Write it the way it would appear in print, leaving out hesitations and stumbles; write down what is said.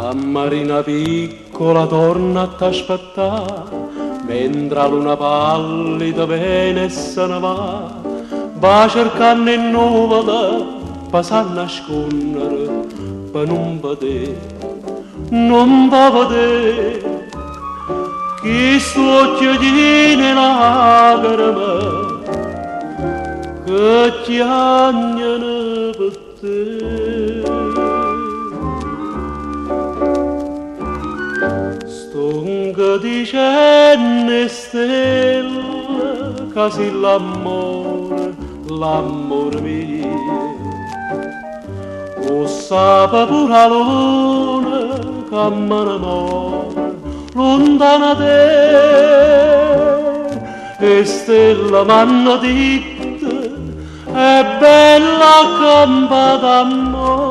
La marina piccola torna a t'aspettare, mentre la luna pallida viene e se ne va cercando in nuvole, passare a nascondere, per non vedere, non va vedere, chi sto occhiolino lacrime, che piangono per te. Stonga dicendo stelle, che sì l'amore, l'amore mio. O sape pure la luna che m'amore, lontana te, e stella m'hanno detto, è bella campa d'amore.